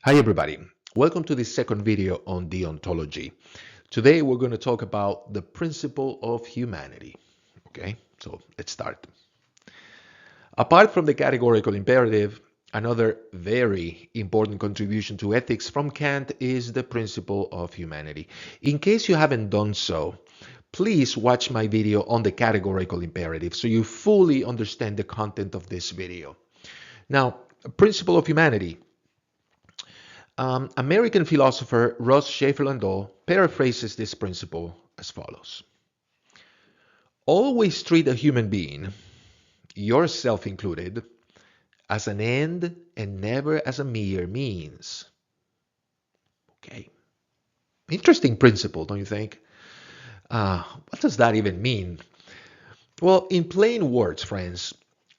Hi everybody, welcome to this second video on deontology. Today we're going to talk about the principle of humanity. Okay, so let's start. Apart from the categorical imperative, another very important contribution to ethics from Kant is the principle of humanity. In case you haven't done so, please watch my video on the categorical imperative so you fully understand the content of this video. Now, principle of humanity. American philosopher Ross Schaefer-Landau paraphrases this principle as follows. Always treat a human being, yourself included, as an end and never as a mere means. Okay. Interesting principle, don't you think? What does that even mean? Well, in plain words, friends,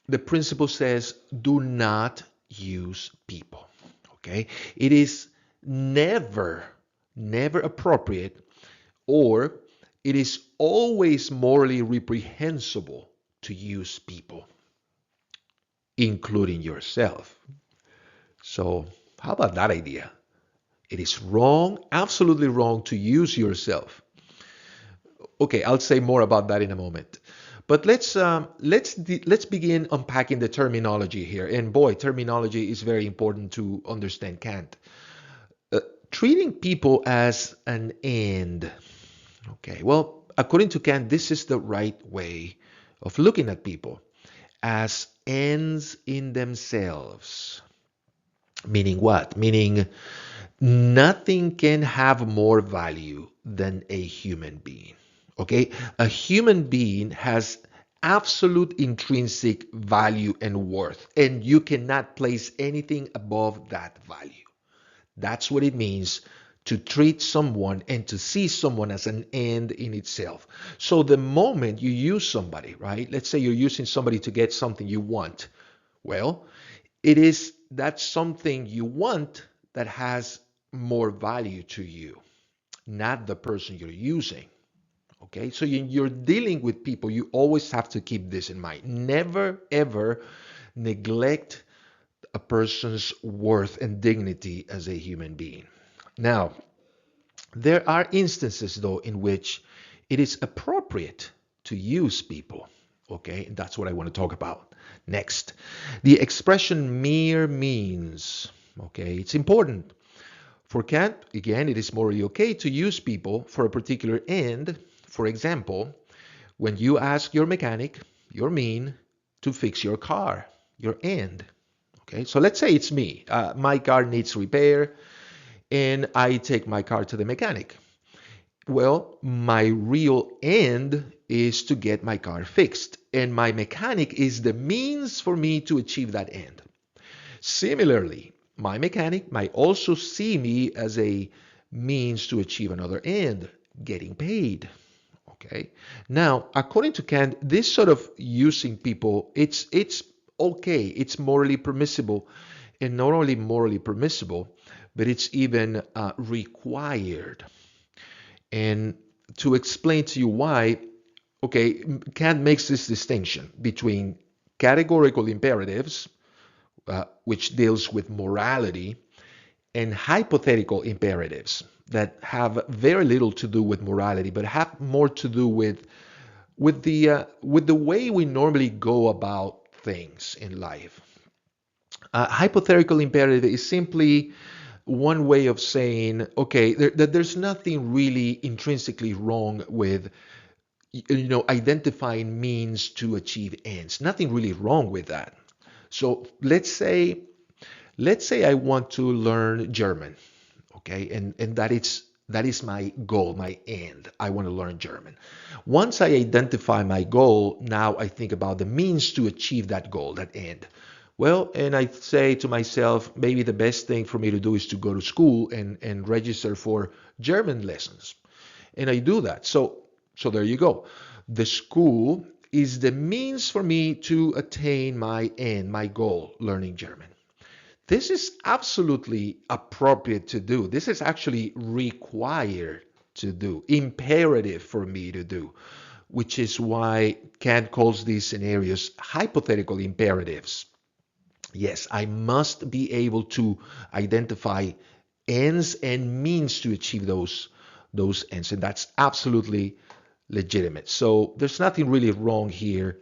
the principle says do not use people. Okay? It is never appropriate, or it is always morally reprehensible to use people, including yourself. So, how about that idea? It is wrong, absolutely wrong to use yourself. Okay, I'll say more about that in a moment. But let's begin unpacking the terminology here. And boy, terminology is very important to understand Kant. Treating people as an end. Okay, well, according to Kant, this is the right way of looking at people as ends in themselves. Meaning what? Meaning nothing can have more value than a human being. Okay? A human being has absolute intrinsic value and worth, and you cannot place anything above that value. That's what it means to treat someone and to see someone as an end in itself. So the moment you use somebody, right? Let's say you're using somebody to get something you want. Well, that's something you want that has more value to you, not the person you're using. Okay, so you're dealing with people, you always have to keep this in mind. Never ever neglect a person's worth and dignity as a human being. Now, there are instances though in which it is appropriate to use people. Okay, and that's what I want to talk about next. The expression mere means. Okay, it's important. For Kant, again, it is morally okay to use people for a particular end. For example, when you ask your mechanic, your mean, to fix your car, your end. Okay, so let's say it's me. My car needs repair, and I take my car to the mechanic. Well, my real end is to get my car fixed, and my mechanic is the means for me to achieve that end. Similarly, my mechanic might also see me as a means to achieve another end, getting paid. Okay. Now, according to Kant, this sort of using people, it's okay. It's morally permissible, and not only morally permissible, but it's even required. And to explain to you why, okay, Kant makes this distinction between categorical imperatives, which deals with morality, and hypothetical imperatives that have very little to do with morality, but have more to do with the way we normally go about things in life. Hypothetical imperative is simply one way of saying, okay, there's nothing really intrinsically wrong with identifying means to achieve ends. Nothing really wrong with that. So let's say I want to learn German, okay, and that is my goal, my end. I want to learn German. Once I identify my goal, now I think about the means to achieve that goal, that end. Well, and I say to myself, maybe the best thing for me to do is to go to school and register for German lessons. And I do that. So there you go. The school is the means for me to attain my end, my goal, learning German. This is absolutely appropriate to do. This is actually required to do, imperative for me to do, which is why Kant calls these scenarios hypothetical imperatives. Yes, I must be able to identify ends and means to achieve those ends, and that's absolutely legitimate. So there's nothing really wrong here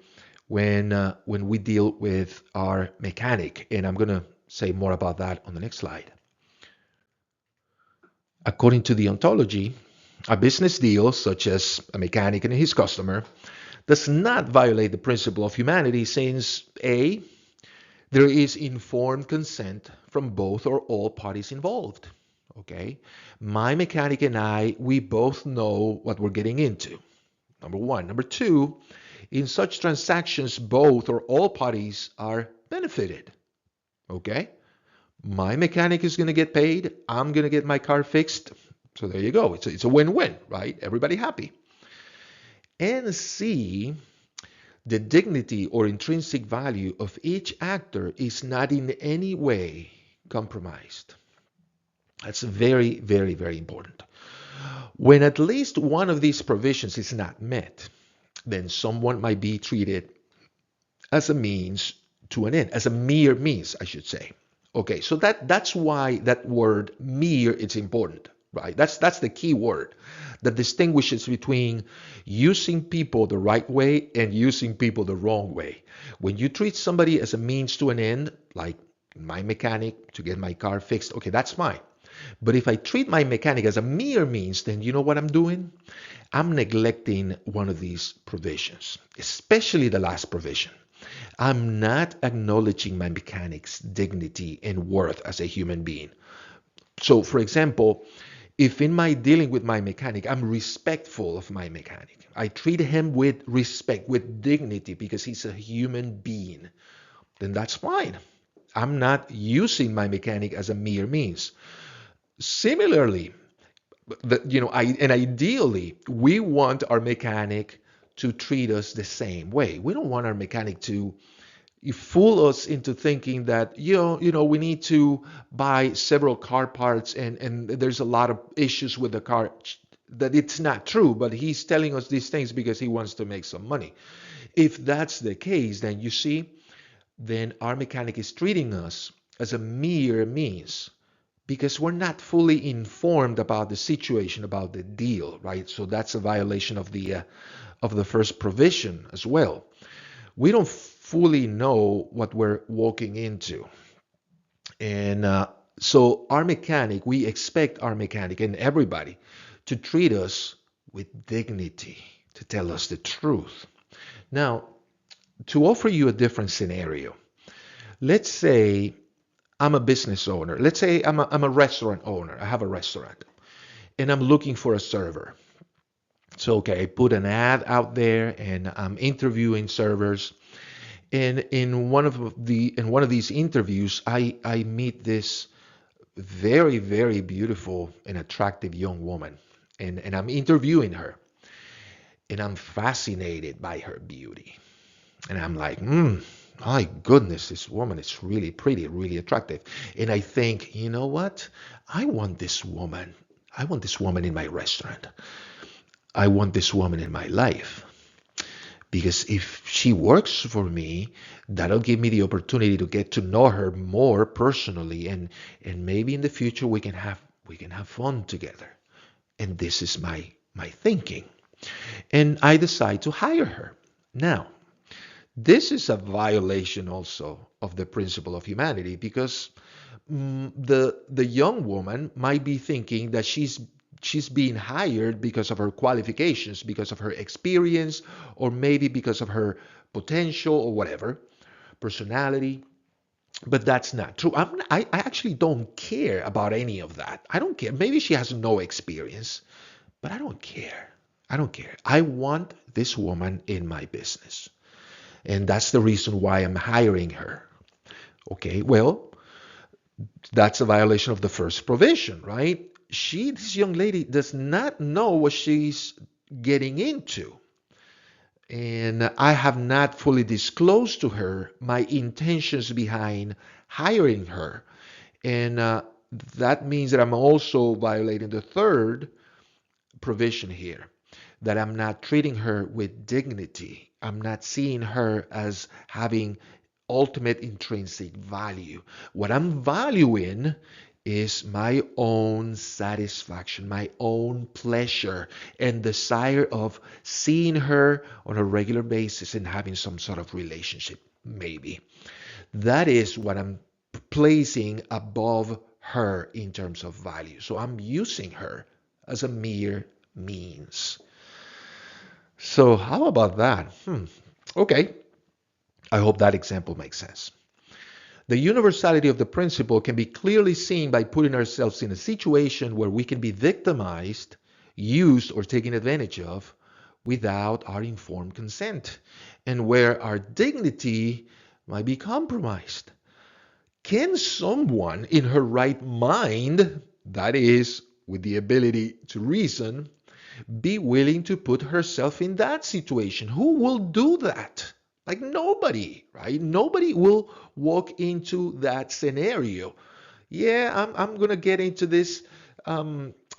when we deal with our mechanic, and I'm gonna say more about that on the next slide. According to the ontology, a business deal, such as a mechanic and his customer, does not violate the principle of humanity since A, there is informed consent from both or all parties involved. Okay? My mechanic and I, we both know what we're getting into. Number one. Number two, in such transactions, both or all parties are benefited. Okay? My mechanic is going to get paid. I'm going to get my car fixed. So there you go. It's a win-win, right? Everybody happy. And C, the dignity or intrinsic value of each actor is not in any way compromised. That's very, very, very important. When at least one of these provisions is not met, then someone might be treated as a means to an end, as a mere means, I should say. Okay, so that's why that word mere is important, right? That's the key word that distinguishes between using people the right way and using people the wrong way. When you treat somebody as a means to an end, like my mechanic to get my car fixed, okay, that's fine. But if I treat my mechanic as a mere means, then you know what I'm doing? I'm neglecting one of these provisions, especially the last provision. I'm not acknowledging my mechanic's dignity and worth as a human being. So, for example, if in my dealing with my mechanic, I'm respectful of my mechanic, I treat him with respect, with dignity, because he's a human being, then that's fine. I'm not using my mechanic as a mere means. Similarly, and ideally, we want our mechanic to treat us the same way. We don't want our mechanic to fool us into thinking that we need to buy several car parts and there's a lot of issues with the car. That it's not true, but he's telling us these things because he wants to make some money. If that's the case, then you see, then our mechanic is treating us as a mere means because we're not fully informed about the situation, about the deal, right? So that's a violation of the first provision as well. We don't fully know what we're walking into. And so our mechanic, we expect our mechanic and everybody to treat us with dignity, to tell us the truth. Now, to offer you a different scenario, let's say I'm a business owner. Let's say I'm a restaurant owner. I have a restaurant and I'm looking for a server. So, okay, I put an ad out there and I'm interviewing servers. And in one of these interviews, I meet this very, very beautiful and attractive young woman. And I'm interviewing her. And I'm fascinated by her beauty. And I'm like, my goodness, this woman is really pretty, really attractive. And I think, you know what? I want this woman. I want this woman in my restaurant. I want this woman in my life. Because if she works for me, that'll give me the opportunity to get to know her more personally, and maybe in the future we can have fun together. And this is my thinking. And I decide to hire her. Now, this is a violation also of the principle of humanity because the young woman might be thinking that she's being hired because of her qualifications, because of her experience, or maybe because of her potential or whatever, personality. But that's not true. I actually don't care about any of that. I don't care. Maybe she has no experience, but I don't care. I don't care. I want this woman in my business. And that's the reason why I'm hiring her. Okay, well, that's a violation of the first provision, right? This young lady, does not know what she's getting into. And I have not fully disclosed to her my intentions behind hiring her. And that means that I'm also violating the third provision here, that I'm not treating her with dignity. I'm not seeing her as having ultimate intrinsic value. What I'm valuing is my own satisfaction, my own pleasure, and desire of seeing her on a regular basis and having some sort of relationship, maybe. That is what I'm placing above her in terms of value. So I'm using her as a mere means. So how about that? Okay, I hope that example makes sense. The universality of the principle can be clearly seen by putting ourselves in a situation where we can be victimized, used, or taken advantage of without our informed consent, and where our dignity might be compromised. Can someone in her right mind, that is, with the ability to reason, be willing to put herself in that situation? Who will do that? Like nobody, right? Nobody will walk into that scenario. Yeah, I'm going to get into this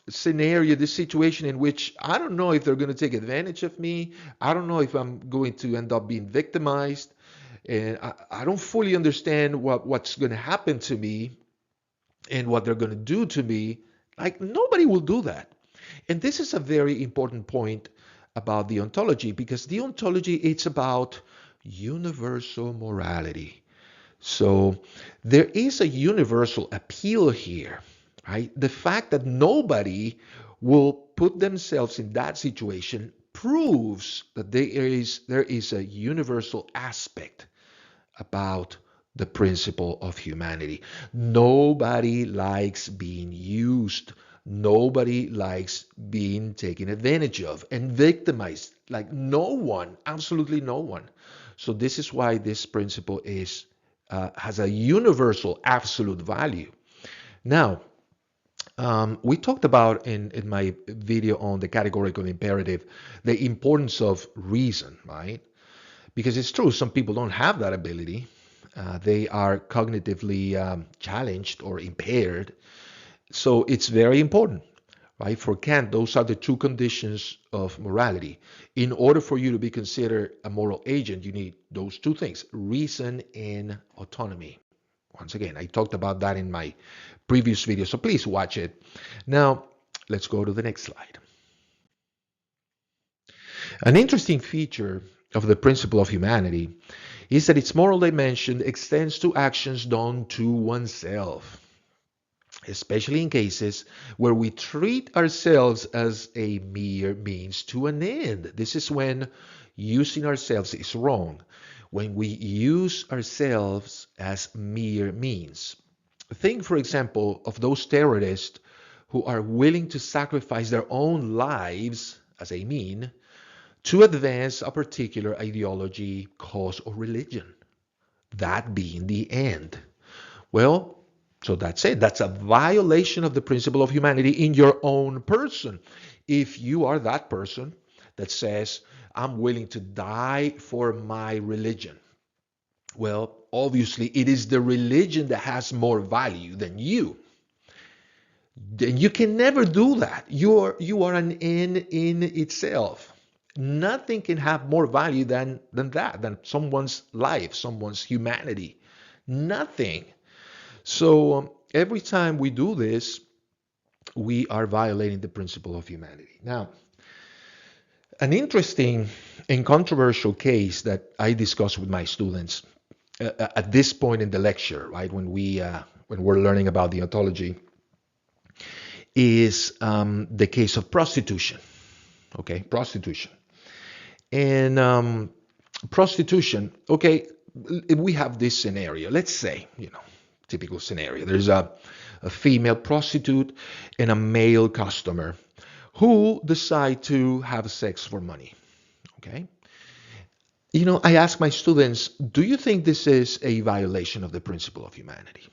scenario, this situation in which I don't know if they're going to take advantage of me. I don't know if I'm going to end up being victimized. And I don't fully understand what's going to happen to me and what they're going to do to me. Like nobody will do that. And this is a very important point about the ontology, because the ontology, it's about universal morality. So there is a universal appeal here, right? The fact that nobody will put themselves in that situation proves that there is a universal aspect about the principle of humanity. Nobody likes being used. Nobody likes being taken advantage of and victimized. Like no one, absolutely no one. So this is why this principle has a universal absolute value. Now, we talked about in my video on the categorical imperative the importance of reason, right? Because it's true, some people don't have that ability. They are cognitively challenged or impaired. So it's very important, right? For Kant, those are the two conditions of morality. In order for you to be considered a moral agent, you need those two things, reason and autonomy. Once again, I talked about that in my previous video, so please watch it. Now, let's go to the next slide. An interesting feature of the principle of humanity is that its moral dimension extends to actions done to oneself, especially in cases where we treat ourselves as a mere means to an end. This is when using ourselves is wrong, when we use ourselves as mere means. Think, for example, of those terrorists who are willing to sacrifice their own lives as a mean to advance a particular ideology, cause, or religion. That being the end. Well, so that's it. That's a violation of the principle of humanity in your own person. If you are that person that says, I'm willing to die for my religion, well, obviously it is the religion that has more value than you. Then you can never do that. You are an end in itself. Nothing can have more value than someone's life, someone's humanity. Nothing. So every time we do this, we are violating the principle of humanity. Now, an interesting and controversial case that I discuss with my students at this point in the lecture, right, when we're learning about the ontology, is the case of prostitution. Okay, prostitution. And prostitution, okay, we have this scenario. Let's say, typical scenario. There's a female prostitute and a male customer who decide to have sex for money. Okay. I ask my students, do you think this is a violation of the principle of humanity?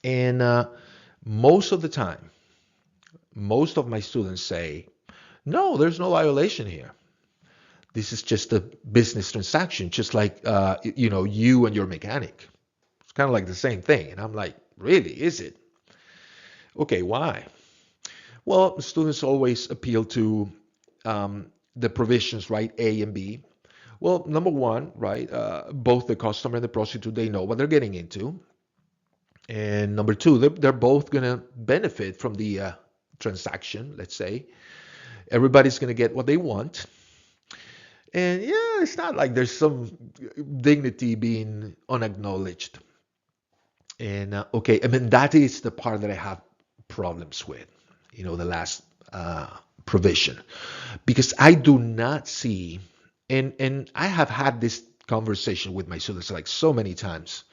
And most of the time, most of my students say, no, there's no violation here. This is just a business transaction, just like, you and your mechanic. It's kind of like the same thing. And I'm like, really, is it? Okay, why? Well, students always appeal to the provisions, right? A and B. Well, number one, right, both the customer and the prostitute, they know what they're getting into. And number two, they're both going to benefit from the transaction, let's say. Everybody's going to get what they want. And yeah, it's not like there's some dignity being unacknowledged. And okay, I mean, that is the part that I have problems with, the last uh, provision. Because I do not see, and I have had this conversation with my students like so many times,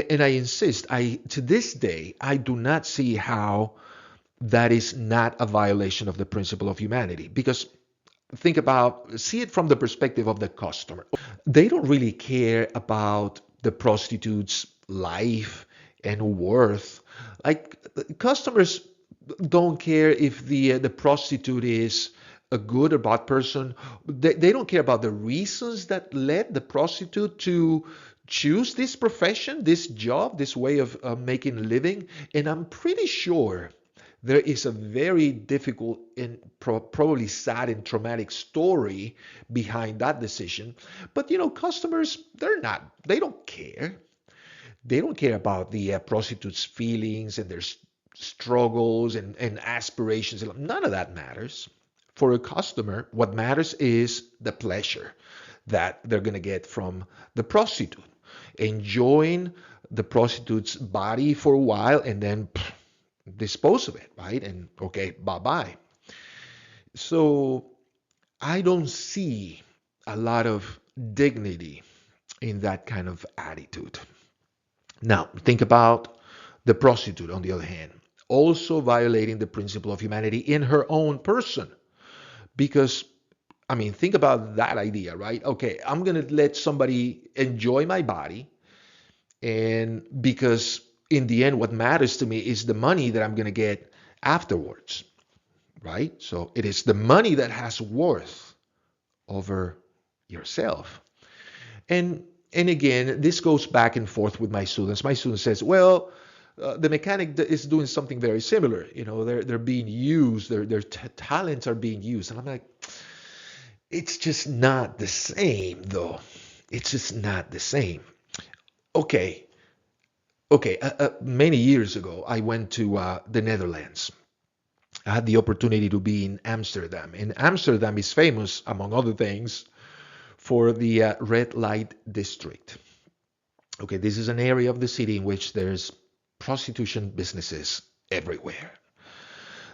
and I insist, to this day, I do not see how that is not a violation of the principle of humanity. Because see it from the perspective of the customer. They don't really care about the prostitute's life and worth. Like customers don't care if the prostitute is a good or bad person. They don't care about the reasons that led the prostitute to choose this profession, this job, this way of making a living. And I'm pretty sure there is a very difficult and probably sad and traumatic story behind that decision. But customers, they don't care. They don't care about the prostitute's feelings and their struggles and aspirations. None of that matters. For a customer, what matters is the pleasure that they're going to get from the prostitute, enjoying the prostitute's body for a while and then dispose of it, right? And okay, bye bye. So I don't see a lot of dignity in that kind of attitude. Now, think about the prostitute, on the other hand, also violating the principle of humanity in her own person. Because, I mean, think about that idea, right? Okay, I'm going to let somebody enjoy my body. And because in the end, what matters to me is the money that I'm going to get afterwards, right? So it is the money that has worth over yourself. And again, this goes back and forth with my students. My student says, well, the mechanic is doing something very similar. They're being used. Their talents are being used. And I'm like, it's just not the same, though. It's just not the same. Okay, okay. Many years ago, I went to the Netherlands. I had the opportunity to be in Amsterdam. And Amsterdam is famous, among other things, for the red light district. Okay, this is an area of the city in which there's prostitution businesses everywhere.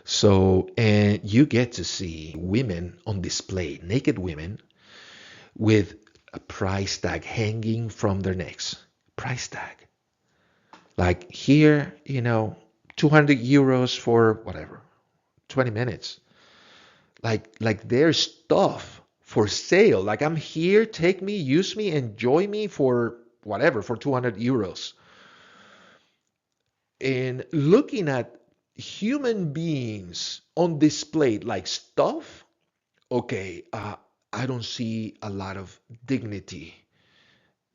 So, and you get to see women on display, naked women with a price tag hanging from their necks. Price tag. Like here, 200 euros for whatever, 20 minutes. Like there's stuff for sale. Like I'm here, take me, use me, enjoy me for whatever, for 200 euros. And looking at human beings on display like stuff, okay, I don't see a lot of dignity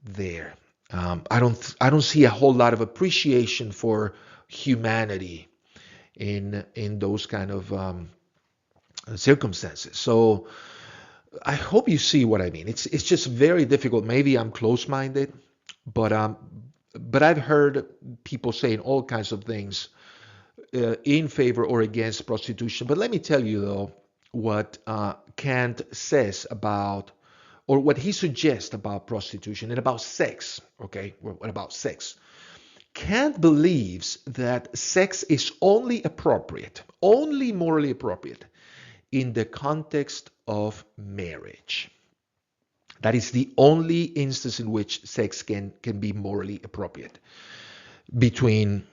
there. I don't see a whole lot of appreciation for humanity in those kind of circumstances. So I hope you see what I mean. It's just very difficult. Maybe I'm close-minded, but I've heard people saying all kinds of things in favor or against prostitution. But let me tell you though what Kant says about, or what he suggests about prostitution and about sex. Okay, what about sex? Kant believes that sex is only appropriate, only morally appropriate in the context of marriage. That is the only instance in which sex can be morally appropriate between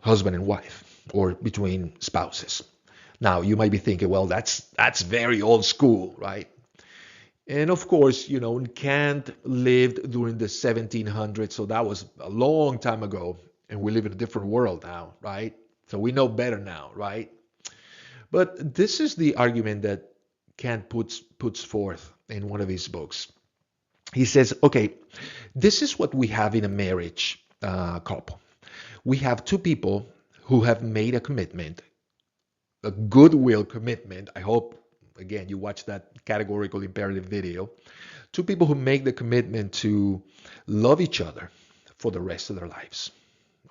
husband and wife or between spouses. Now, you might be thinking, well, that's very old school, right? And of course, Kant lived during the 1700s, so that was a long time ago, and we live in a different world now, right? So we know better now, right? But this is the argument that Kant puts forth in one of his books. He says, okay, this is what we have in a marriage couple. We have two people who have made a commitment, a goodwill commitment. I hope Again, you watch that categorical imperative video. Two people who make the commitment to love each other for the rest of their lives.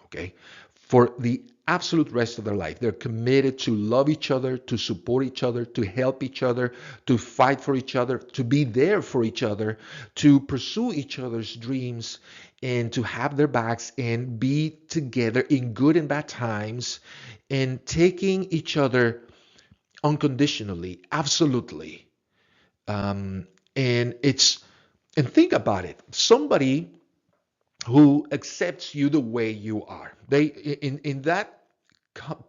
Okay? For the absolute rest of their life. They're committed to love each other, to support each other, to help each other, to fight for each other, to be there for each other, to pursue each other's dreams, and to have their backs and be together in good and bad times, and taking each other unconditionally, absolutely. And it's and think about it. Somebody who accepts you the way you are. They in that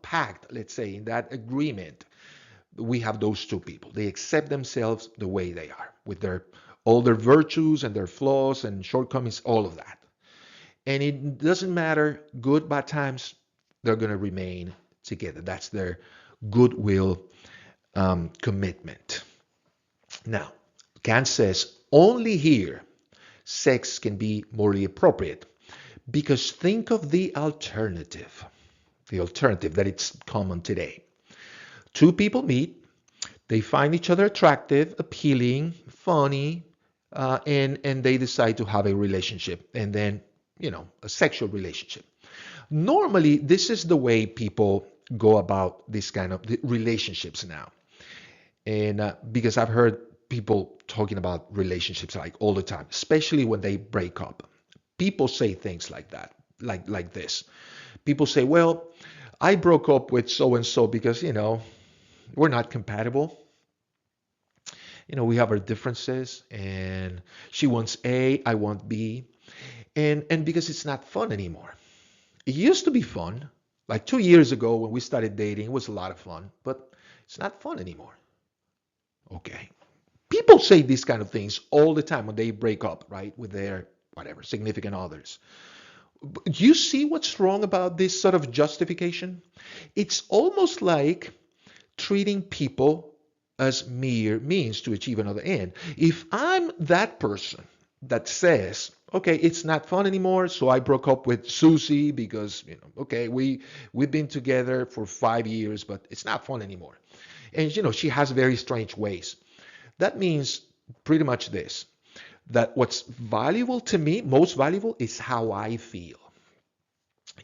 pact, let's say, in that agreement, we have those two people. They accept themselves the way they are, with their all their virtues and their flaws and shortcomings, all of that. And it doesn't matter, good, bad times, they're going to remain together. That's their goodwill commitment. Now, Kant says only here sex can be morally appropriate, because think of the alternative that it's common today. Two people meet, they find each other attractive, appealing, funny, and they decide to have a relationship, and then, a sexual relationship. Normally, this is the way people go about this kind of relationships now. And because I've heard people talking about relationships like all the time, especially when they break up. People say things like that, like this. People say, well, I broke up with so and so because, we're not compatible. We have our differences, and she wants A, I want B. And because it's not fun anymore. It used to be fun. Like 2 years ago when we started dating, it was a lot of fun, but it's not fun anymore. Okay. People say these kind of things all the time when they break up, right, with their whatever significant others. Do you see what's wrong about this sort of justification? It's almost like treating people as mere means to achieve another end. If I'm that person that says, okay, it's not fun anymore, so I broke up with Susie because, okay, we've been together for 5 years, but it's not fun anymore. And, she has very strange ways. That means pretty much this, that what's valuable to me, most valuable, is how I feel.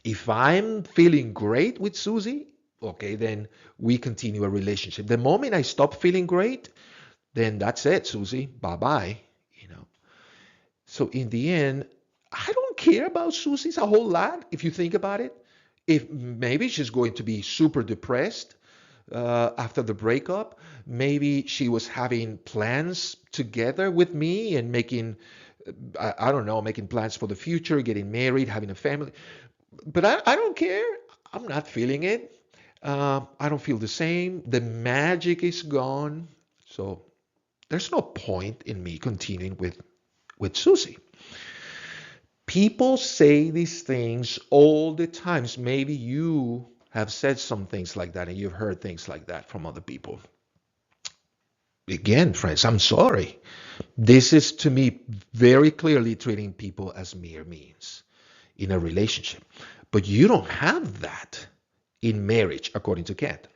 If I'm feeling great with Susie, okay, then we continue a relationship. The moment I stop feeling great, then that's it, Susie, bye-bye, So in the end, I don't care about Susie's a whole lot, if you think about it. If maybe she's going to be super depressed after the breakup. Maybe she was having plans together with me and making, I don't know, making plans for the future, getting married, having a family. But I don't care. I'm not feeling it. I don't feel the same. The magic is gone. So there's no point in me continuing with Susie. People say these things all the times. Maybe you have said some things like that and you've heard things like that from other people. Again, friends, I'm sorry. This is, to me, very clearly treating people as mere means in a relationship. But you don't have that in marriage, according to Kant.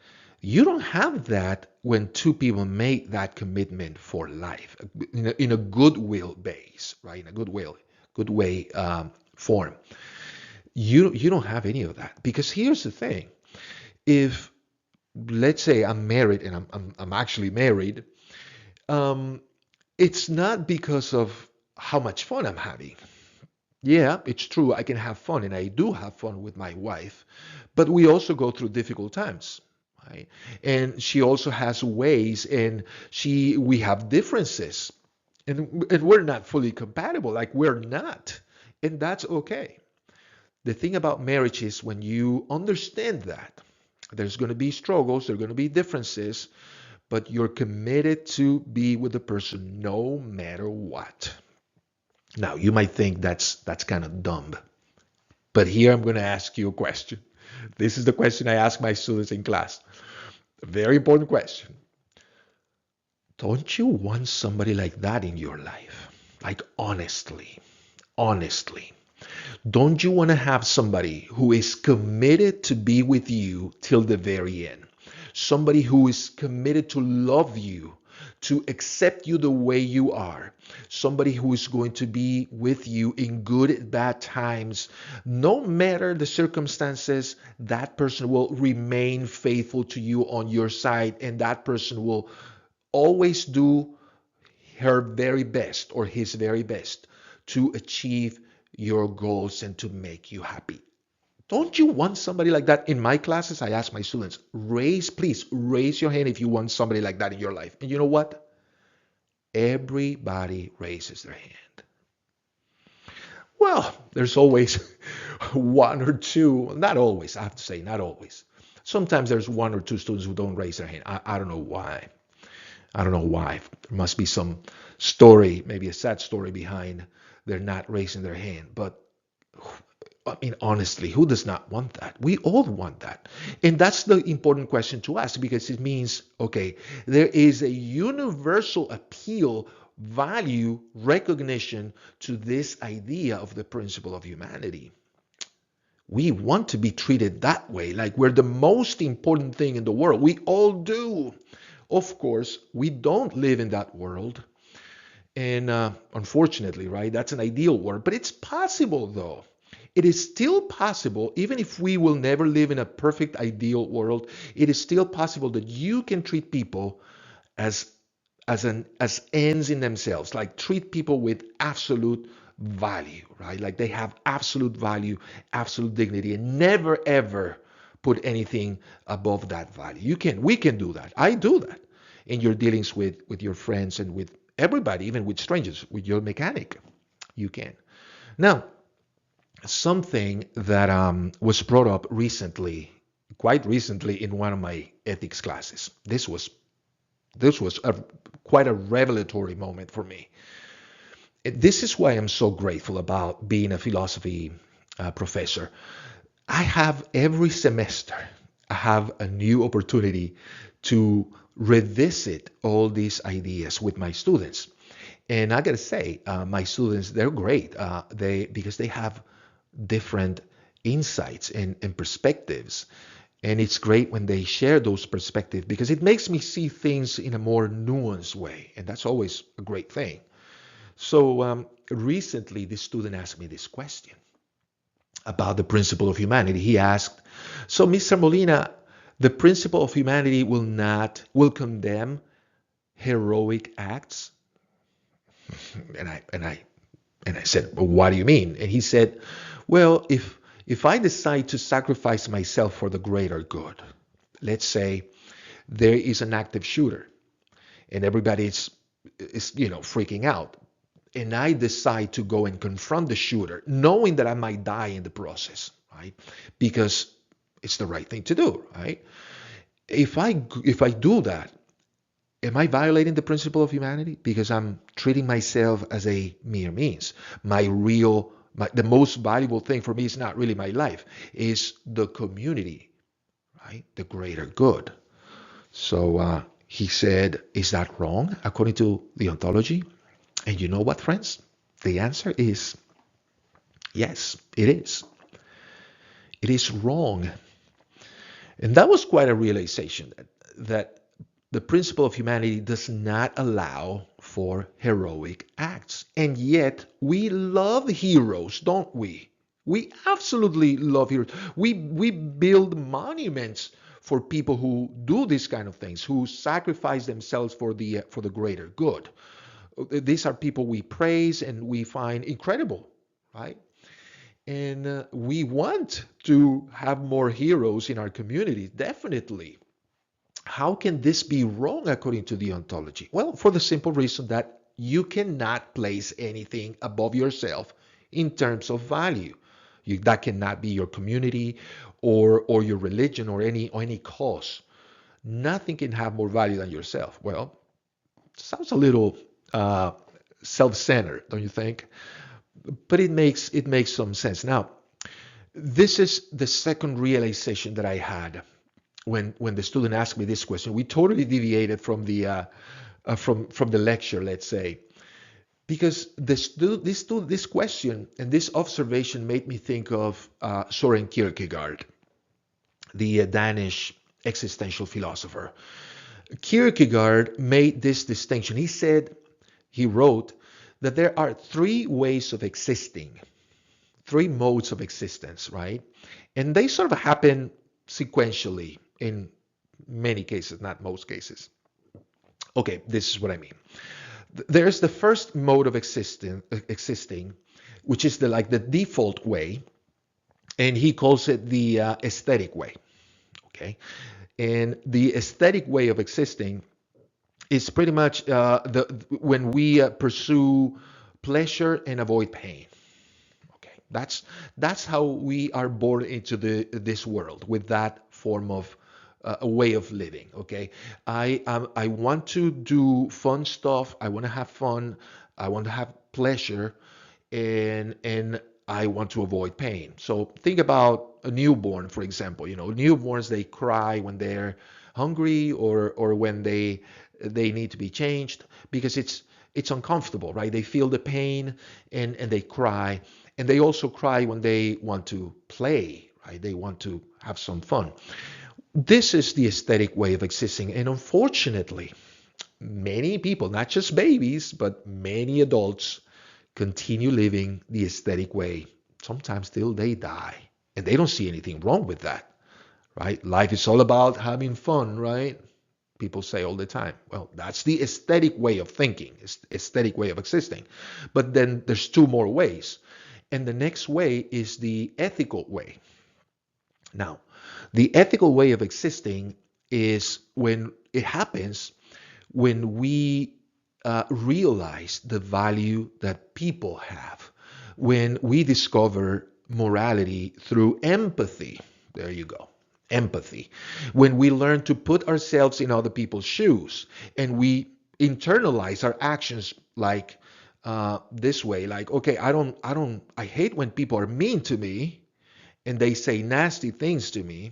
You don't have that when two people make that commitment for life in a goodwill base, right? In a good way form. You don't have any of that, because here's the thing: if, let's say, I'm married and I'm actually married, it's not because of how much fun I'm having. Yeah, it's true, I can have fun, and I do have fun with my wife, but we also go through difficult times, right? And she also has ways, and we have differences, and we're not fully compatible, like we're not, and that's okay. The thing about marriage is when you understand that there's going to be struggles, there are going to be differences, but you're committed to be with the person no matter what. Now, you might think that's kind of dumb, but here I'm going to ask you a question. This is the question I ask my students in class. A very important question. Don't you want somebody like that in your life? Like, honestly. Don't you want to have somebody who is committed to be with you till the very end? somebody who is committed to love you, to accept you the way you are, somebody who is going to be with you in good and bad times. No matter the circumstances, that person will remain faithful to you on your side, and that person will always do her very best or his very best to achieve your goals and to make you happy. Don't you want somebody like that? In my classes, I ask my students, please raise your hand if you want somebody like that in your life. And you know what? Everybody raises their hand. Well, there's always one or two, not always, I have to say, not always. Sometimes there's one or two students who don't raise their hand. I don't know why. I don't know why. There must be some story, maybe a sad story behind they're not raising their hand. But I mean, honestly, who does not want that? We all want that. And that's the important question to ask, because it means, okay, there is a universal appeal, value, recognition to this idea of the principle of humanity. We want to be treated that way, like we're the most important thing in the world. We all do. Of course, we don't live in that world. And unfortunately, right, that's an ideal world. But it's possible, though. It is still possible, even if we will never live in a perfect ideal world, it is still possible that you can treat people as as ends in themselves, like treat people with absolute value, right? Like they have absolute value, absolute dignity, and never ever put anything above that value. We can do that. I do that in your dealings with your friends and with everybody, even with strangers, with your mechanic. You can. Now, something that was brought up recently, quite recently, in one of my ethics classes. This was quite a revelatory moment for me. This is why I'm so grateful about being a philosophy professor. I have every semester, I have a new opportunity to revisit all these ideas with my students. And I gotta say, my students, they're great. Because they have different insights and perspectives. And it's great when they share those perspectives because it makes me see things in a more nuanced way. And that's always a great thing. So recently, this student asked me this question about the principle of humanity. He asked, so Mr. Molina, the principle of humanity will condemn heroic acts? And I said, well, what do you mean? And he said, well, if I decide to sacrifice myself for the greater good, let's say there is an active shooter and everybody is freaking out, and I decide to go and confront the shooter, knowing that I might die in the process, right? Because it's the right thing to do, right? If I do that, am I violating the principle of humanity? Because I'm treating myself as a mere means. The most valuable thing for me is not really my life, is the community, right? The greater good. So he said, is that wrong according to the ontology? And you know what, friends? The answer is yes, it is. It is wrong. And that was quite a realization that the principle of humanity does not allow for heroic acts. And yet we love heroes, don't we? We absolutely love heroes. We build monuments for people who do these kind of things, who sacrifice themselves for the greater good. These are people we praise and we find incredible, right? And we want to have more heroes in our community, definitely. How can this be wrong according to the ontology? Well, for the simple reason that you cannot place anything above yourself in terms of value. That cannot be your community or your religion or any cause. Nothing can have more value than yourself. Well, sounds a little uh, self-centered, don't you think? But it makes some sense. Now, this is the second realization that I had when the student asked me this question. We totally deviated from the from the lecture, let's say, because this question and this observation made me think of Soren Kierkegaard, the Danish existential philosopher. Kierkegaard made this distinction. He said, he wrote, that there are three ways of existing, three modes of existence, right? And they sort of happen sequentially in many cases, not most cases. Okay, this is what I mean. There's the first mode of existing, which is the like the default way, and he calls it the aesthetic way. Okay, and the aesthetic way of existing is pretty much the when we pursue pleasure and avoid pain. Okay, that's how we are born into this world, with that form of a way of living. Okay, I want to do fun stuff. I want to have fun. I want to have pleasure, and I want to avoid pain. So think about a newborn, for example. You know, newborns, they cry when they're hungry, or when they need to be changed, because it's uncomfortable, right? They feel the pain, and they cry. And they also cry when they want to play, right? They want to have some fun. This is the aesthetic way of existing. And unfortunately, many people, not just babies, but many adults, continue living the aesthetic way, sometimes till they die. And they don't see anything wrong with that, right? Life is all about having fun, right? People say all the time. Well, that's the aesthetic way of thinking, aesthetic way of existing. But then there's two more ways. And the next way is the ethical way. Now, the ethical way of existing is when it happens when we realize the value that people have, when we discover morality through empathy. There you go. Empathy. When we learn to put ourselves in other people's shoes, and we internalize our actions like this way, like, okay, I hate when people are mean to me and they say nasty things to me.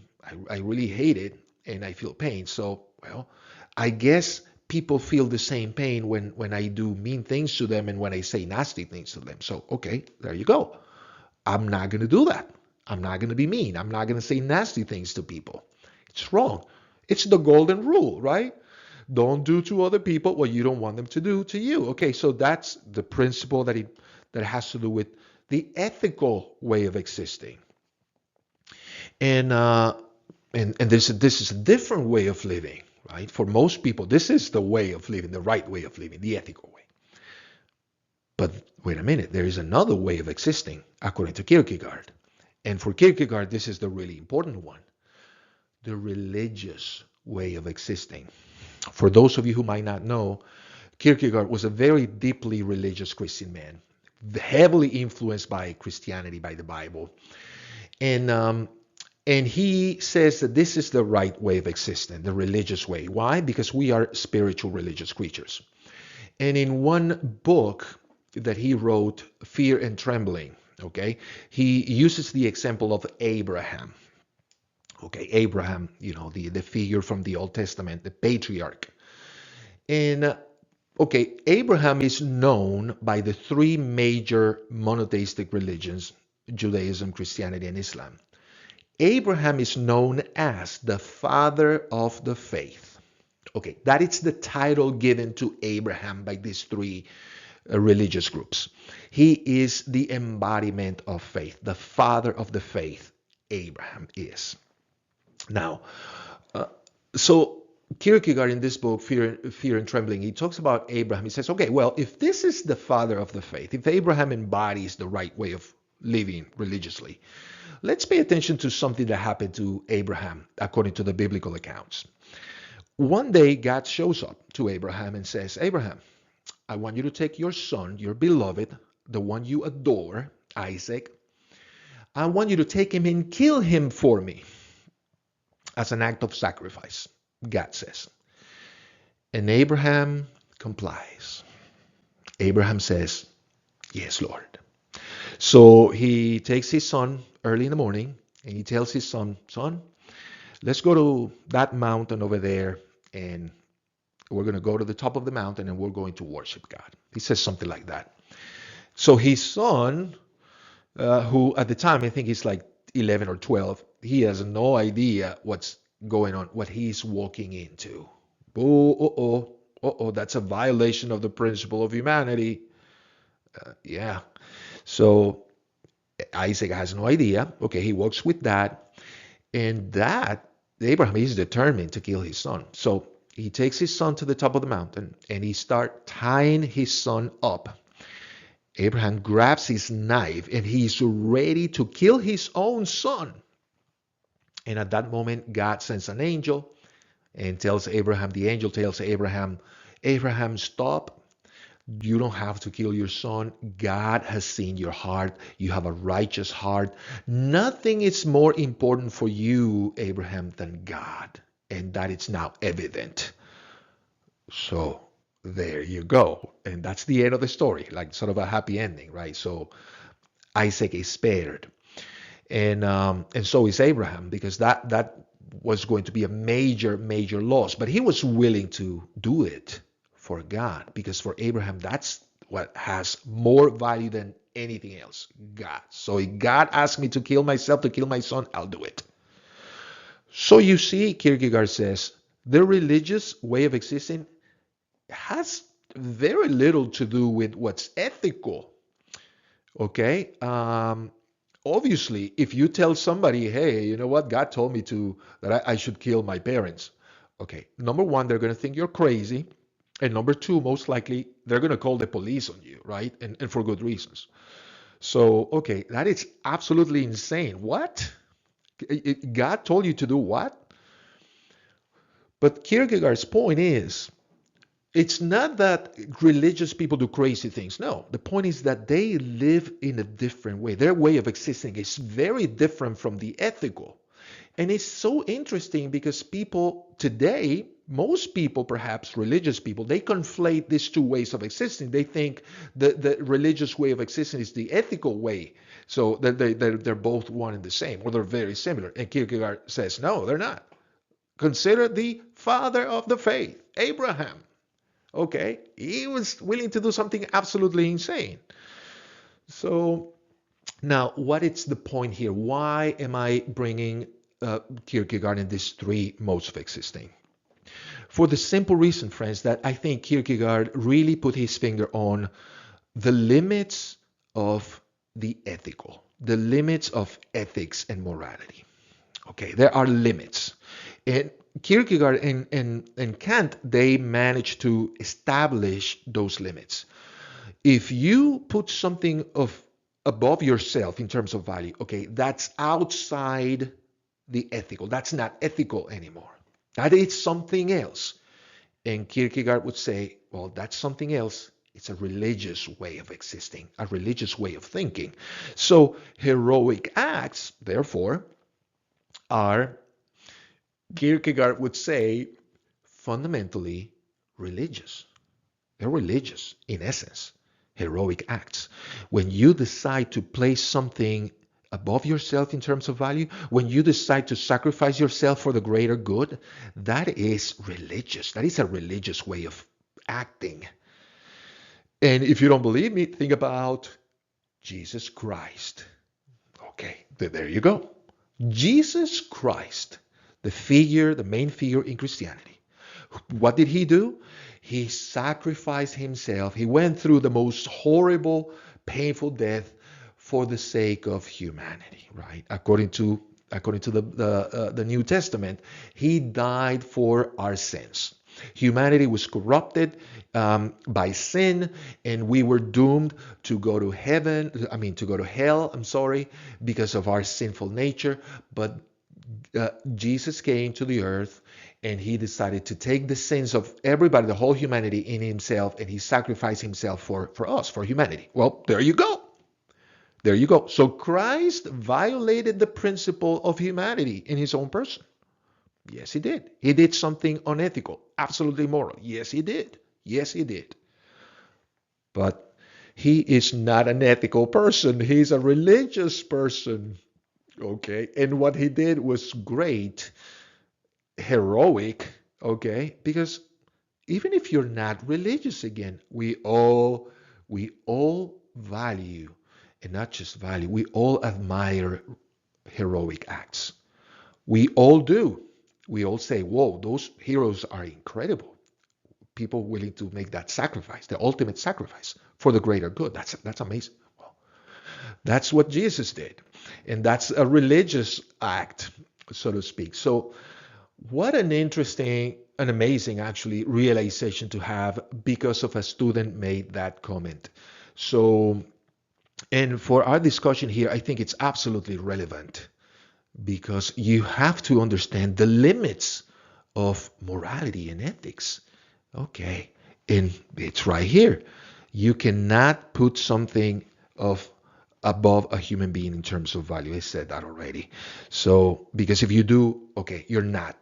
I really hate it, and I feel pain. So, well, I guess people feel the same pain when I do mean things to them and when I say nasty things to them. So, okay, there you go. I'm not going to do that. I'm not going to be mean. I'm not going to say nasty things to people. It's wrong. It's the golden rule, right? Don't do to other people what you don't want them to do to you. Okay, so that's the principle that has to do with the ethical way of existing. And this is a different way of living, right? For most people, this is the way of living, the right way of living, the ethical way. But wait a minute, there is another way of existing, according to Kierkegaard. And for Kierkegaard, this is the really important one, the religious way of existing. For those of you who might not know, Kierkegaard was a very deeply religious Christian man, heavily influenced by Christianity, by the Bible. And he says that this is the right way of existing, the religious way. Why? Because we are spiritual religious creatures. And in one book that he wrote, Fear and Trembling, okay, he uses the example of Abraham. Okay, Abraham, you know, the figure from the Old Testament, the patriarch. And okay, Abraham is known by the three major monotheistic religions, Judaism, Christianity, and Islam. Abraham is known as the father of the faith. Okay, that is the title given to Abraham by these three religious groups. He is the embodiment of faith, the father of the faith. Abraham is. Now, so Kierkegaard in this book, Fear and Trembling, he talks about Abraham. He says, okay, well, if this is the father of the faith, if Abraham embodies the right way of living religiously, let's pay attention to something that happened to Abraham according to the biblical accounts. One day, God shows up to Abraham and says, Abraham, I want you to take your son, your beloved, the one you adore, Isaac. I want you to take him and kill him for me as an act of sacrifice, God says. And Abraham complies. Abraham says, yes, Lord. So he takes his son early in the morning and he tells his son, let's go to that mountain over there, and we're going to go to the top of the mountain and we're going to worship God. He says something like that. So his son, who at the time I think he's like 11 or 12, he has no idea what's going on, what he's walking into. Oh, that's a violation of the principle of humanity. Yeah. So Isaac has no idea. Okay, he walks with that. And that, Abraham is determined to kill his son. So he takes his son to the top of the mountain and he starts tying his son up. Abraham grabs his knife and he's ready to kill his own son. And at that moment, God sends an angel and tells Abraham, the angel tells Abraham, Abraham, stop. You don't have to kill your son. God has seen your heart. You have a righteous heart. Nothing is more important for you, Abraham, than God. And that is now evident. So there you go. And that's the end of the story, like sort of a happy ending, right? So Isaac is spared. And so is Abraham, because that was going to be a major loss. But he was willing to do it for God, because for Abraham, that's what has more value than anything else, God. So if God asked me to kill myself, to kill my son, I'll do it. So you see, Kierkegaard says, the religious way of existing has very little to do with what's ethical. Okay? Obviously, if you tell somebody, hey, you know what, God told me that I should kill my parents. Okay, number one, they're going to think you're crazy. And number two, most likely, they're going to call the police on you, right? And for good reasons. So, okay, that is absolutely insane. What? God told you to do what? But Kierkegaard's point is, it's not that religious people do crazy things. No, the point is that they live in a different way. Their way of existing is very different from the ethical. And it's so interesting because people today, most people, perhaps religious people, they conflate these two ways of existing. They think the religious way of existing is the ethical way. So they're both one and the same, or they're very similar. And Kierkegaard says, no, they're not. Consider the father of the faith, Abraham. Okay, he was willing to do something absolutely insane. So now, what is the point here? Why am I bringing Kierkegaard in these three modes of existing? For the simple reason, friends, that I think Kierkegaard really put his finger on the limits of the ethical, the limits of ethics and morality. Okay, there are limits. And Kierkegaard and Kant, they managed to establish those limits. If you put something of above yourself in terms of value, okay, that's outside the ethical. That's not ethical anymore. That is something else. And Kierkegaard would say, well, that's something else. It's a religious way of existing, a religious way of thinking. So heroic acts, therefore, are, Kierkegaard would say, fundamentally religious. They're religious in essence, heroic acts. When you decide to place something above yourself in terms of value, when you decide to sacrifice yourself for the greater good, that is religious. That is a religious way of acting. And if you don't believe me, think about Jesus Christ. Okay, there you go. Jesus Christ, the main figure in Christianity. What did he do? He sacrificed himself. He went through the most horrible, painful death for the sake of humanity, right? According to the New Testament, he died for our sins. Humanity was corrupted by sin, and we were doomed to go to hell, because of our sinful nature. But Jesus came to the earth, and he decided to take the sins of everybody, the whole humanity, in himself, and he sacrificed himself for us, for humanity. Well, there you go. There you go. So Christ violated the principle of humanity in his own person. Yes, he did. He did something unethical, absolutely immoral. Yes, he did. Yes, he did. But he is not an ethical person. He's a religious person. Okay. And what he did was great, heroic. Okay. Because even if you're not religious, again, we all value, and not just value, we all admire heroic acts. We all do. We all say, whoa, those heroes are incredible. People willing to make that sacrifice, the ultimate sacrifice for the greater good. That's amazing. Well, that's what Jesus did. And that's a religious act, so to speak. So what an interesting, an amazing actually realization to have because of a student made that comment. So, and for our discussion here, I think it's absolutely relevant because you have to understand the limits of morality and ethics. Okay, and it's right here. You cannot put something of above a human being in terms of value. I said that already. So because if you do, okay, you're not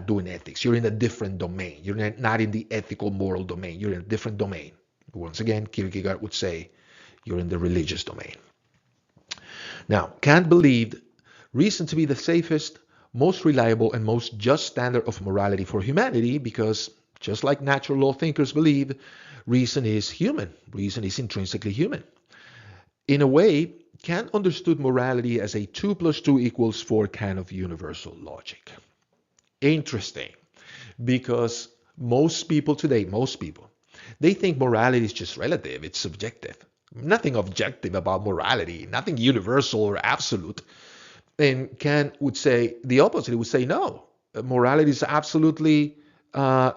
doing ethics. You're in a different domain. You're not in the ethical moral domain. You're in a different domain. Once again, Kierkegaard would say you're in the religious domain. Now, Kant believed reason to be the safest, most reliable, and most just standard of morality for humanity because, just like natural law thinkers believe, reason is human. Reason is intrinsically human. In a way, Kant understood morality as a 2 plus 2 equals 4 kind of universal logic. Interesting, because most people today, they think morality is just relative, it's subjective. Nothing objective about morality, nothing universal or absolute. And Kant would say the opposite. He would say, no, morality is absolutely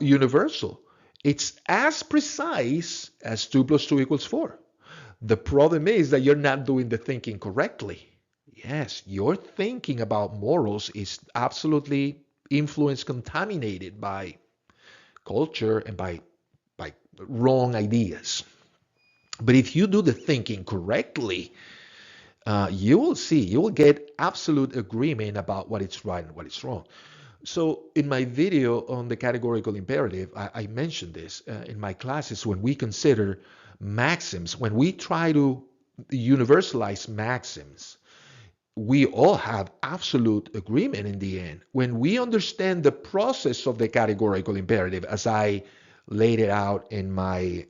universal. It's as precise as 2 plus 2 equals 4. The problem is that you're not doing the thinking correctly. Yes, your thinking about morals is absolutely influenced, contaminated by culture and by wrong ideas. But if you do the thinking correctly, you will get absolute agreement about what is right and what is wrong. So in my video on the categorical imperative, I mentioned this in my classes when we consider maxims, when we try to universalize maxims, we all have absolute agreement in the end. When we understand the process of the categorical imperative, as I laid it out in my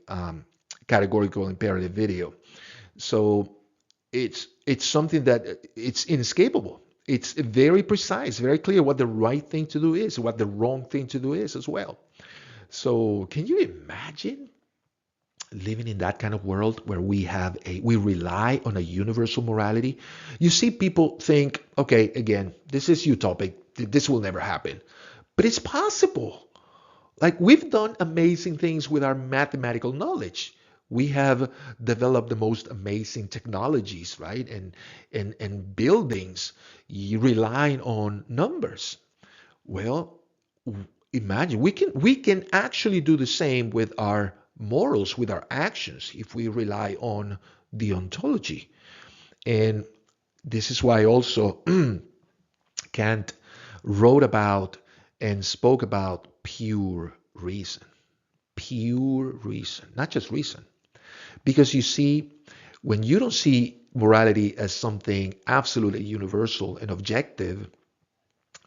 categorical imperative video. So it's something that it's inescapable. It's very precise, very clear what the right thing to do is, what the wrong thing to do is as well. So can you imagine living in that kind of world where we rely on a universal morality? You see people think, okay, again, this is utopic. This will never happen. But it's possible. Like we've done amazing things with our mathematical knowledge. We have developed the most amazing technologies, right? And buildings relying on numbers. Well, imagine we can actually do the same with our morals, with our actions, if we rely on the ontology. And this is why also Kant wrote about and spoke about pure reason. Pure reason, not just reason. Because you see, when you don't see morality as something absolutely universal and objective,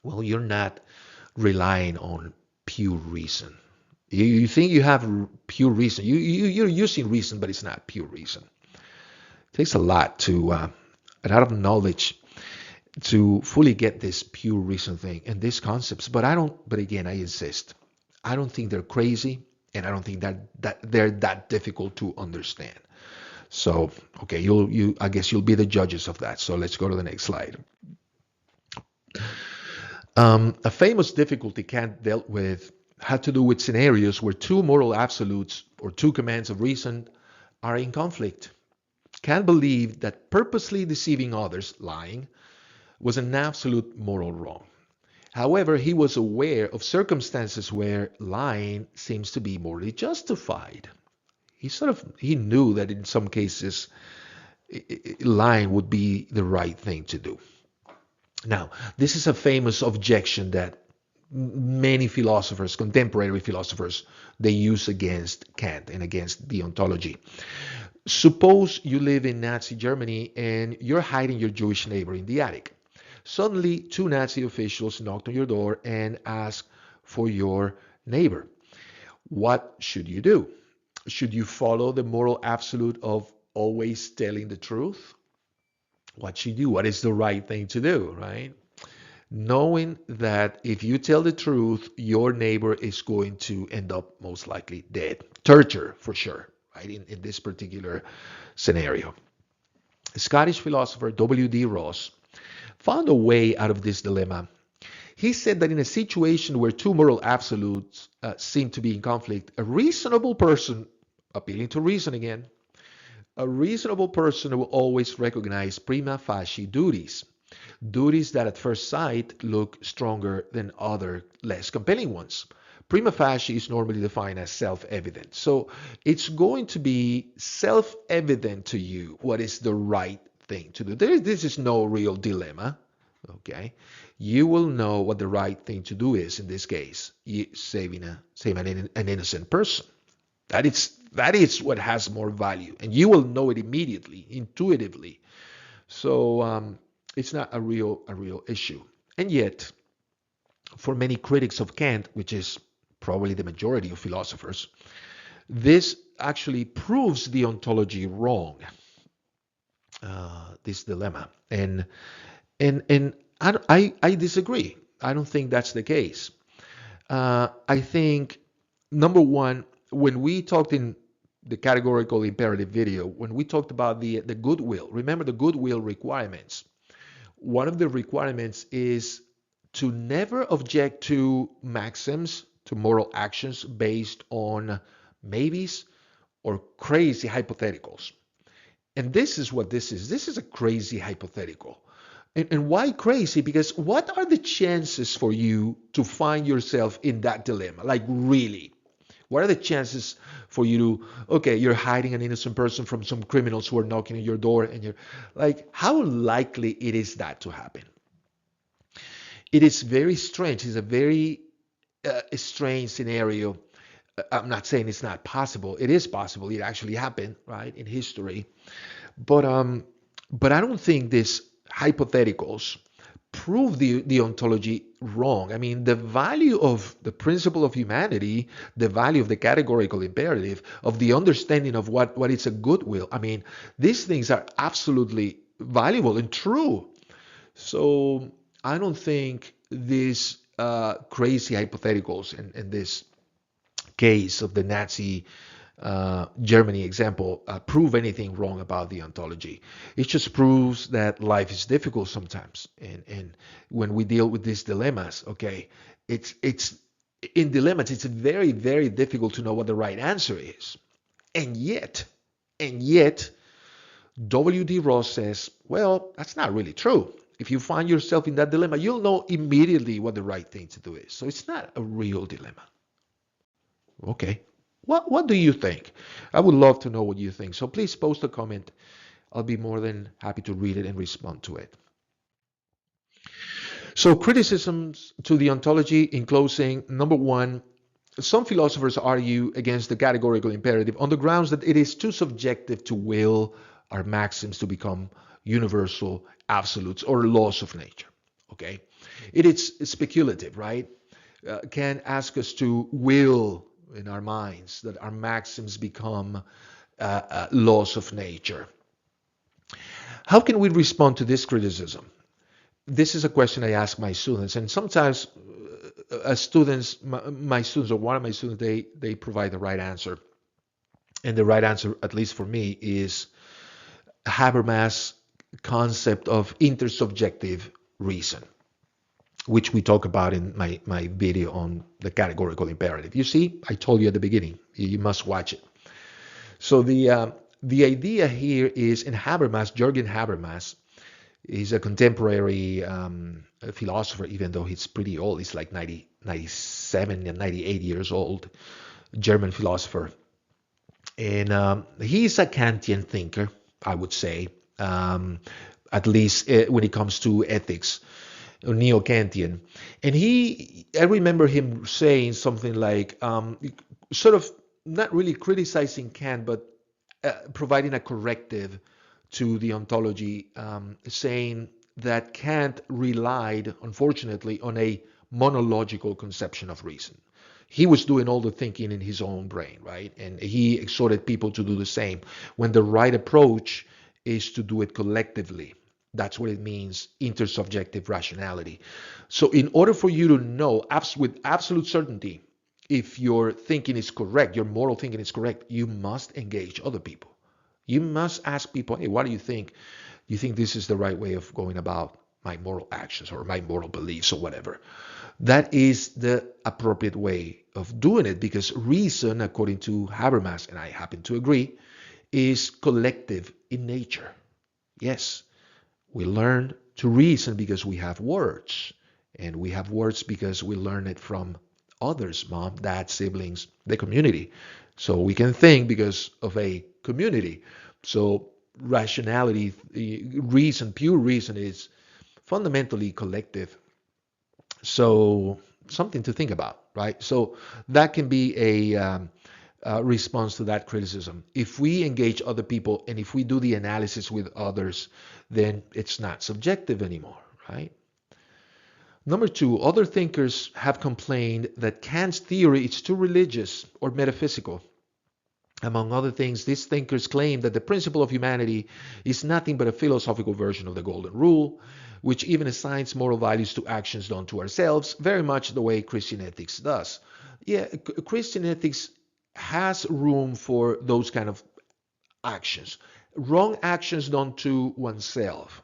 well, you're not relying on pure reason. You think you have pure reason. You're using reason, but it's not pure reason. It takes a lot of knowledge to fully get this pure reason thing and these concepts. But again, I insist. I don't think they're crazy, and I don't think that they're that difficult to understand. So, okay, I guess you'll be the judges of that. So let's go to the next slide. A famous difficulty Kant dealt with had to do with scenarios where two moral absolutes or two commands of reason are in conflict. Kant believed that purposely deceiving others, lying, was an absolute moral wrong. However, he was aware of circumstances where lying seems to be morally justified. He knew that in some cases lying would be the right thing to do. Now, this is a famous objection that many philosophers, contemporary philosophers, they use against Kant and against the ontology. Suppose you live in Nazi Germany and you're hiding your Jewish neighbor in the attic. Suddenly, two Nazi officials knocked on your door and asked for your neighbor. What should you do? Should you follow the moral absolute of always telling the truth? What should you do? What is the right thing to do, right? knowing that if you tell the truth, your neighbor is going to end up most likely dead. Torture, for sure, right, in this particular scenario. Scottish philosopher W.D. Ross found a way out of this dilemma. He said that in a situation where two moral absolutes seem to be in conflict, a reasonable person, appealing to reason again, a reasonable person will always recognize prima facie duties, duties that at first sight look stronger than other less compelling ones. Prima facie is normally defined as self-evident. So it's going to be self-evident to you what is the right thing to do. This is no real dilemma. Okay, you will know what the right thing to do is in this case, saving an innocent person. That is what has more value, and you will know it immediately, intuitively. So it's not a real issue. And yet, for many critics of Kant, which is probably the majority of philosophers, this actually proves the ontology wrong. This dilemma, and I disagree. I don't think that's the case. I think, number one, when we talked in the categorical imperative video, when we talked about the goodwill, remember the goodwill requirements. One of the requirements is to never object to maxims, to moral actions based on maybes or crazy hypotheticals. And this is what this is. This is a crazy hypothetical. And why crazy? Because what are the chances for you to find yourself in that dilemma? Like, really? What are the chances for you to, okay, you're hiding an innocent person from some criminals who are knocking on your door, and you're like, how likely it is that to happen? It is very strange. It's a very strange scenario. I'm not saying it's not possible. It is possible. It actually happened, right, in history. But I don't think these hypotheticals prove the ontology wrong. I mean, the value of the principle of humanity, the value of the categorical imperative, of the understanding of what is a goodwill, I mean, these things are absolutely valuable and true. So I don't think these crazy hypotheticals and this case of the Nazi Germany example prove anything wrong about the ontology. It just proves that life is difficult sometimes, and when we deal with these dilemmas, okay, it's in dilemmas, it's very, very difficult to know what the right answer is, and yet W.D. Ross says, well, that's not really true. If you find yourself in that dilemma, you'll know immediately what the right thing to do is. So it's not a real dilemma. Okay. What do you think? I would love to know what you think. So please post a comment. I'll be more than happy to read it and respond to it. So criticisms to the ontology in closing. Number one, some philosophers argue against the categorical imperative on the grounds that it is too subjective to will our maxims to become universal absolutes or laws of nature. Okay, it is speculative, right? Can ask us to will in our minds that our maxims become laws of nature. How can we respond to this criticism? This is a question I ask my students, and sometimes as students, my students or one of my students, they provide the right answer. And the right answer, at least for me, is Habermas' concept of intersubjective reason, which we talk about in my video on the categorical imperative. You see, I told you at the beginning, you must watch it. So the idea here is in Habermas, Jürgen Habermas, is a contemporary philosopher, even though he's pretty old. He's like 97 and 98 years old, German philosopher. And he's a Kantian thinker, I would say, at least when it comes to ethics, neo-Kantian. And I remember him saying something like, sort of not really criticizing Kant, but providing a corrective to the ontology, saying that Kant relied, unfortunately, on a monological conception of reason. He was doing all the thinking in his own brain, right? And he exhorted people to do the same, when the right approach is to do it collectively. That's what it means, intersubjective rationality. So in order for you to know with absolute certainty if your thinking is correct, your moral thinking is correct, you must engage other people. You must ask people, hey, what do you think? You think this is the right way of going about my moral actions or my moral beliefs or whatever? That is the appropriate way of doing it, because reason, according to Habermas, and I happen to agree, is collective in nature. Yes, we learn to reason because we have words, and we have words because we learn it from others, mom, dad, siblings, the community. So we can think because of a community. So rationality, reason, pure reason is fundamentally collective. So something to think about, right? So that can be a response to that criticism. If we engage other people and if we do the analysis with others, then it's not subjective anymore, right? Number two, other thinkers have complained that Kant's theory is too religious or metaphysical. Among other things, these thinkers claim that the principle of humanity is nothing but a philosophical version of the Golden Rule, which even assigns moral values to actions done to ourselves, very much the way Christian ethics does. Yeah, Christian ethics has room for those kind of actions. Wrong actions done to oneself,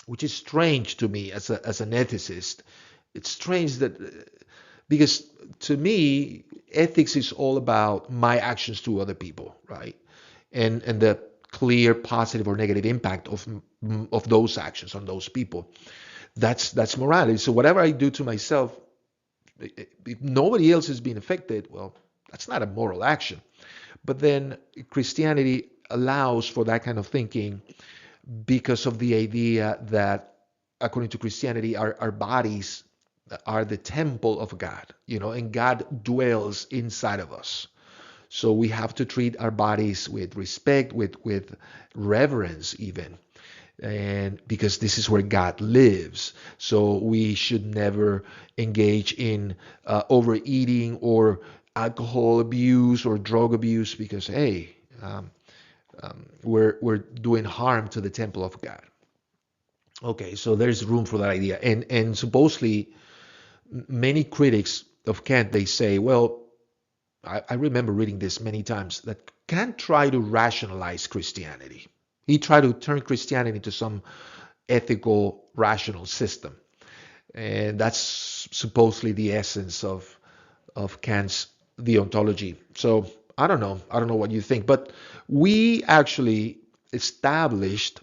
which is strange to me as an ethicist. It's strange that because to me ethics is all about my actions to other people, right? And the clear positive or negative impact of those actions on those people. That's morality. So whatever I do to myself, if nobody else is being affected, well, that's not a moral action. But then Christianity allows for that kind of thinking because of the idea that, according to Christianity, our bodies are the temple of God, and God dwells inside of us. So we have to treat our bodies with respect, with reverence even. And because this is where God lives. So we should never engage in overeating or alcohol abuse or drug abuse because, hey, we're doing harm to the temple of God. Okay, so there's room for that idea. And supposedly many critics of Kant, they say, well, I remember reading this many times, that Kant tried to rationalize Christianity. He tried to turn Christianity into some ethical, rational system. And that's supposedly the essence of Kant's deontology. So I don't know. I don't know what you think. But we actually established,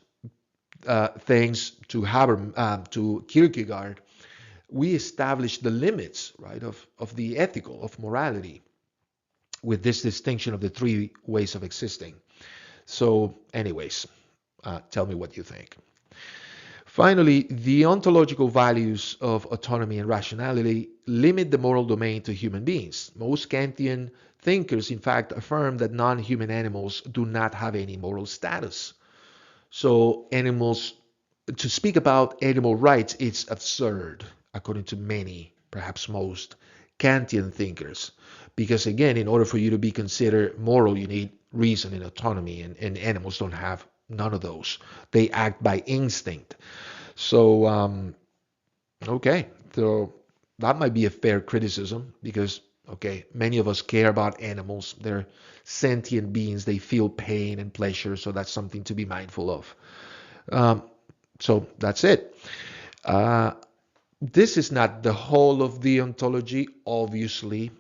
thanks to to Kierkegaard, we established the limits, right, of the ethical, of morality, with this distinction of the three ways of existing. So, anyways, tell me what you think. Finally, the ontological values of autonomy and rationality limit the moral domain to human beings. Most Kantian thinkers, in fact, affirm that non-human animals do not have any moral status. So animals, to speak about animal rights, it's absurd, according to many, perhaps most, Kantian thinkers. Because again, in order for you to be considered moral, you need reason and autonomy, and animals don't have none of those. They act by instinct. So, okay, so that might be a fair criticism because, okay, many of us care about animals. They're sentient beings. They feel pain and pleasure, so that's something to be mindful of. Um, so that's it. Uh, this is not the whole of the ontology, obviously.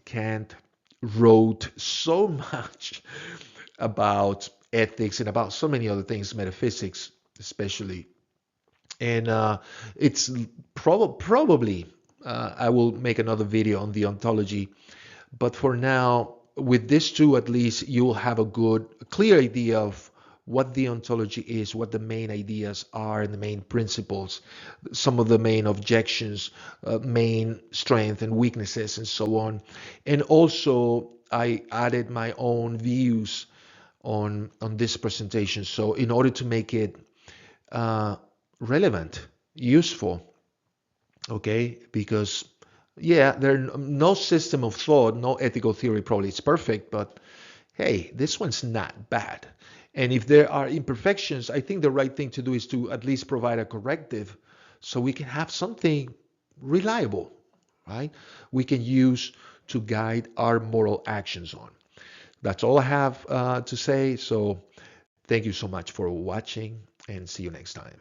Kant wrote so much about ethics and about so many other things, metaphysics especially. And it's probably, I will make another video on the ontology. But for now, with this two at least, you'll have a clear idea of what the ontology is, what the main ideas are, and the main principles, some of the main objections, main strength and weaknesses, and so on. And also, I added my own views on this presentation. So in order to make it relevant, useful, okay, because yeah, no system of thought, no ethical theory probably is perfect, but hey, this one's not bad. And if there are imperfections, I think the right thing to do is to at least provide a corrective so we can have something reliable, right? We can use to guide our moral actions on. That's all I have to say. So thank you so much for watching and see you next time.